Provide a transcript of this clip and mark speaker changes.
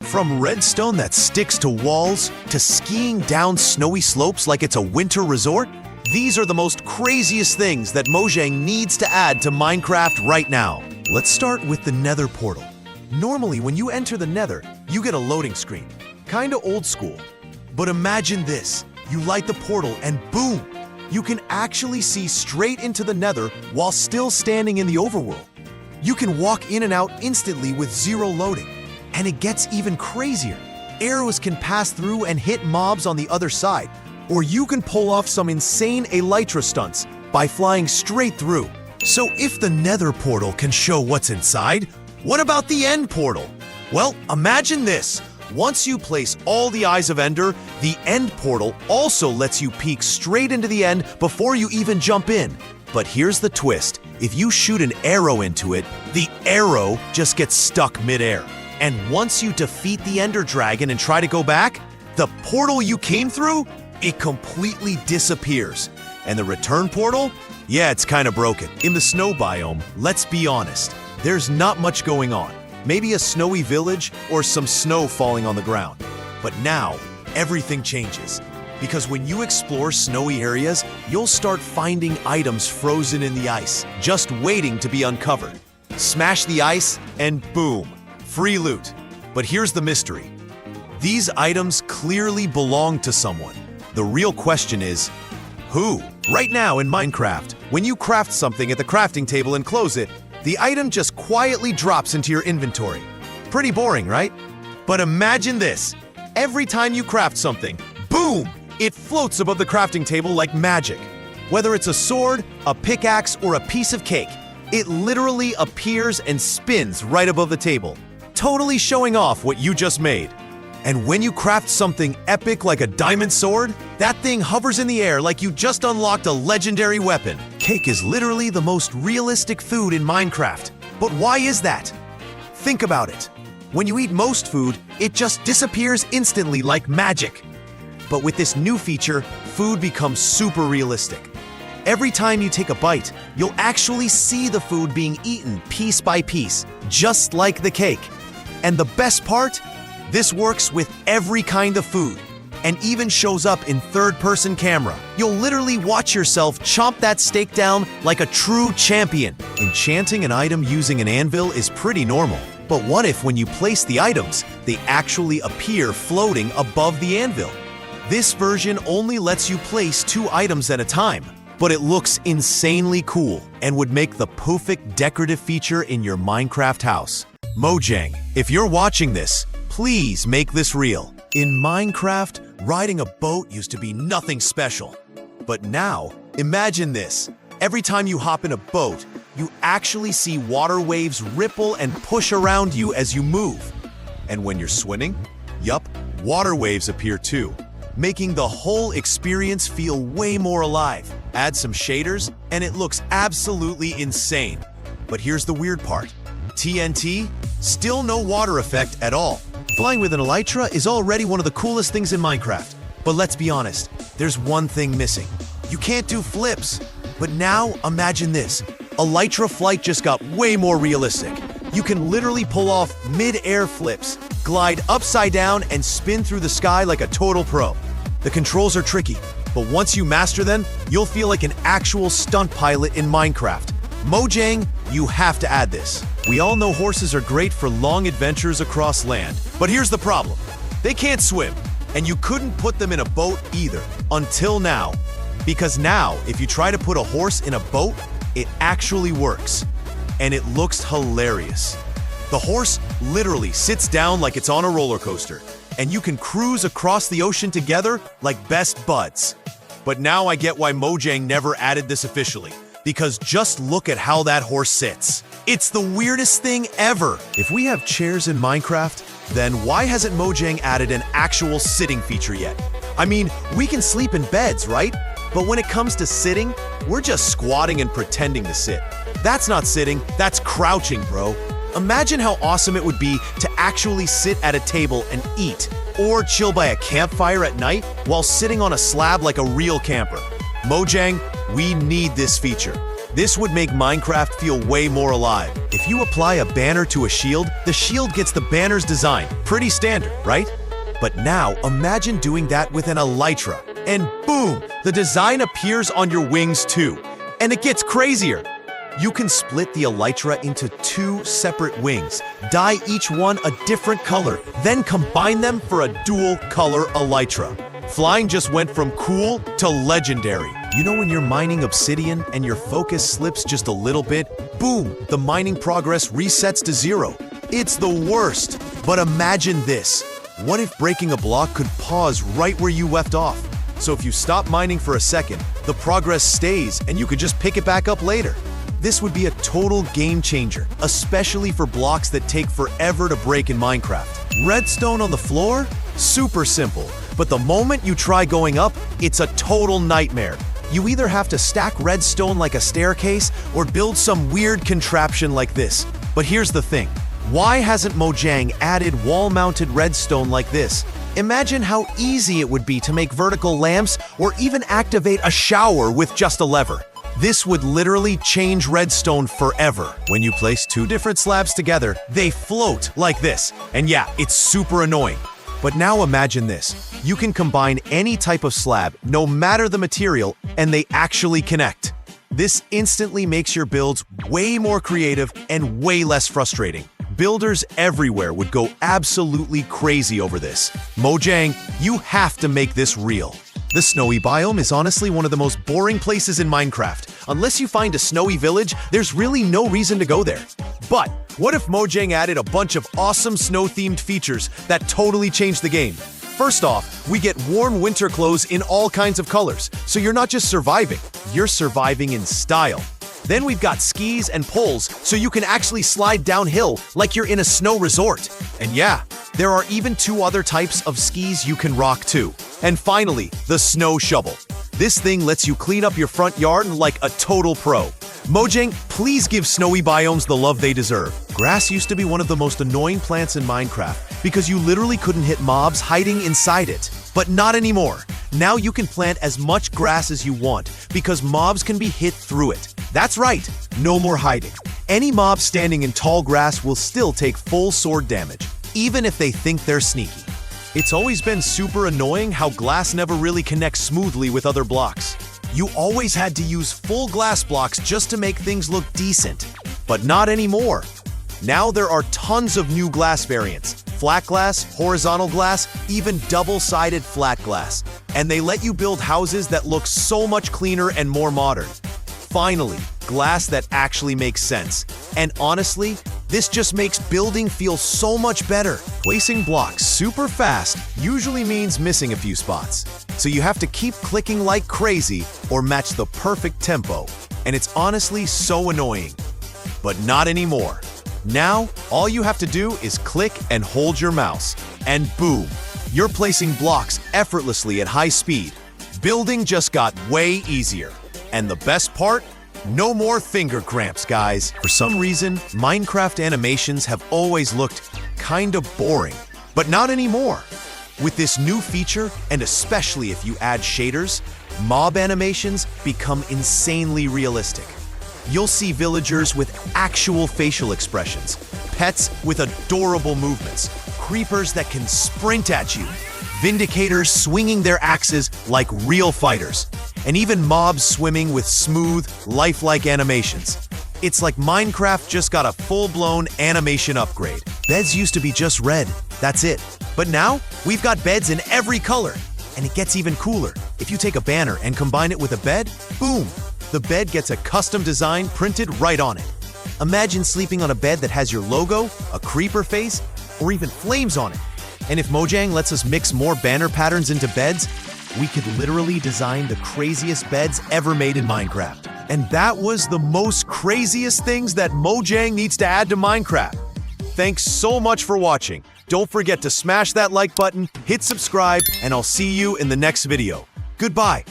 Speaker 1: From redstone that sticks to walls to skiing down snowy slopes like it's a winter resort, these are the most craziest things that Mojang needs to add to Minecraft right now. Let's start with the Nether portal. Normally, when you enter the Nether, you get a loading screen. Kinda old school. But imagine this. You light the portal and boom! You can actually see straight into the Nether while still standing in the overworld. You can walk in and out instantly with zero loading. And it gets even crazier. Arrows can pass through and hit mobs on the other side. Or you can pull off some insane elytra stunts by flying straight through. So if the Nether portal can show what's inside, what about the End portal? Well, imagine this. Once you place all the Eyes of Ender, the End portal also lets you peek straight into the end before you even jump in. But here's the twist. If you shoot an arrow into it, the arrow just gets stuck midair. And once you defeat the Ender Dragon and try to go back, the portal you came through, it completely disappears. And the return portal? Yeah, it's kind of broken. In the snow biome, let's be honest, there's not much going on. Maybe a snowy village or some snow falling on the ground. But now, everything changes. Because when you explore snowy areas, you'll start finding items frozen in the ice, just waiting to be uncovered. Smash the ice and boom, free loot. But here's the mystery. These items clearly belong to someone. The real question is, who? Right now in Minecraft, when you craft something at the crafting table and close it, the item just quietly drops into your inventory. Pretty boring, right? But imagine this. Every time you craft something, boom! It floats above the crafting table like magic. Whether it's a sword, a pickaxe, or a piece of cake, it literally appears and spins right above the table, totally showing off what you just made. And when you craft something epic like a diamond sword, that thing hovers in the air like you just unlocked a legendary weapon. Cake is literally the most realistic food in Minecraft. But why is that? Think about it. When you eat most food, it just disappears instantly like magic. But with this new feature, food becomes super realistic. Every time you take a bite, you'll actually see the food being eaten piece by piece, just like the cake. And the best part? This works with every kind of food, and even shows up in third-person camera. You'll literally watch yourself chomp that steak down like a true champion. Enchanting an item using an anvil is pretty normal. But what if when you place the items, they actually appear floating above the anvil? This version only lets you place 2 items at a time, but it looks insanely cool and would make the perfect decorative feature in your Minecraft house. Mojang, if you're watching this, please make this real. In Minecraft, riding a boat used to be nothing special. But now, imagine this. Every time you hop in a boat, you actually see water waves ripple and push around you as you move. And when you're swimming, yup, water waves appear too, making the whole experience feel way more alive. Add some shaders, and it looks absolutely insane. But here's the weird part. TNT? Still no water effect at all. Flying with an elytra is already one of the coolest things in Minecraft. But let's be honest, there's one thing missing. You can't do flips. But now, imagine this. Elytra flight just got way more realistic. You can literally pull off mid-air flips, glide upside down, and spin through the sky like a total pro. The controls are tricky, but once you master them, you'll feel like an actual stunt pilot in Minecraft. Mojang, you have to add this. We all know horses are great for long adventures across land, but here's the problem. They can't swim, and you couldn't put them in a boat either, until now. Because now, if you try to put a horse in a boat, it actually works. And it looks hilarious. The horse literally sits down like it's on a roller coaster, and you can cruise across the ocean together like best buds. But now I get why Mojang never added this officially, because just look at how that horse sits. It's the weirdest thing ever. If we have chairs in Minecraft, then why hasn't Mojang added an actual sitting feature yet? I mean, we can sleep in beds, right? But when it comes to sitting, we're just squatting and pretending to sit. That's not sitting, that's crouching, bro. Imagine how awesome it would be to actually sit at a table and eat, or chill by a campfire at night while sitting on a slab like a real camper. Mojang, we need this feature. This would make Minecraft feel way more alive. If you apply a banner to a shield, the shield gets the banner's design. Pretty standard, right? But now, imagine doing that with an elytra. And boom, the design appears on your wings too. And it gets crazier. You can split the elytra into 2 separate wings, dye each one a different color, then combine them for a dual-color elytra. Flying just went from cool to legendary. You know when you're mining obsidian and your focus slips just a little bit? Boom, the mining progress resets to 0. It's the worst. But imagine this. What if breaking a block could pause right where you left off? So if you stop mining for a second, the progress stays and you could just pick it back up later. This would be a total game changer, especially for blocks that take forever to break in Minecraft. Redstone on the floor? Super simple, but the moment you try going up, it's a total nightmare. You either have to stack redstone like a staircase or build some weird contraption like this. But here's the thing. Why hasn't Mojang added wall-mounted redstone like this? Imagine how easy it would be to make vertical lamps or even activate a shower with just a lever. This would literally change redstone forever. When you place 2 different slabs together, they float like this. And yeah, it's super annoying. But now imagine this. You can combine any type of slab, no matter the material, and they actually connect. This instantly makes your builds way more creative and way less frustrating. Builders everywhere would go absolutely crazy over this. Mojang, you have to make this real. The snowy biome is honestly one of the most boring places in Minecraft. Unless you find a snowy village, there's really no reason to go there. But what if Mojang added a bunch of awesome snow-themed features that totally change the game? First off, we get warm winter clothes in all kinds of colors, so you're not just surviving, you're surviving in style. Then we've got skis and poles, so you can actually slide downhill like you're in a snow resort. And yeah, there are even 2 other types of skis you can rock too. And finally, the snow shovel. This thing lets you clean up your front yard like a total pro. Mojang, please give snowy biomes the love they deserve. Grass used to be one of the most annoying plants in Minecraft because you literally couldn't hit mobs hiding inside it. But not anymore. Now you can plant as much grass as you want because mobs can be hit through it. That's right, no more hiding. Any mob standing in tall grass will still take full sword damage, even if they think they're sneaky. It's always been super annoying how glass never really connects smoothly with other blocks. You always had to use full glass blocks just to make things look decent. But not anymore. Now there are tons of new glass variants. Flat glass, horizontal glass, even double-sided flat glass. And they let you build houses that look so much cleaner and more modern. Finally, glass that actually makes sense. And honestly, this just makes building feel so much better. Placing blocks super fast usually means missing a few spots. So you have to keep clicking like crazy or match the perfect tempo. And it's honestly so annoying. But not anymore. Now, all you have to do is click and hold your mouse. And boom, you're placing blocks effortlessly at high speed. Building just got way easier. And the best part? No more finger cramps, guys. For some reason, Minecraft animations have always looked kinda boring, but not anymore. With this new feature, and especially if you add shaders, mob animations become insanely realistic. You'll see villagers with actual facial expressions, pets with adorable movements, creepers that can sprint at you, vindicators swinging their axes like real fighters, and even mobs swimming with smooth, lifelike animations. It's like Minecraft just got a full-blown animation upgrade. Beds used to be just red, that's it. But now, we've got beds in every color. And it gets even cooler. If you take a banner and combine it with a bed, boom! The bed gets a custom design printed right on it. Imagine sleeping on a bed that has your logo, a creeper face, or even flames on it. And if Mojang lets us mix more banner patterns into beds, we could literally design the craziest beds ever made in Minecraft. And that was the most craziest things that Mojang needs to add to Minecraft. Thanks so much for watching. Don't forget to smash that like button, hit subscribe, and I'll see you in the next video. Goodbye.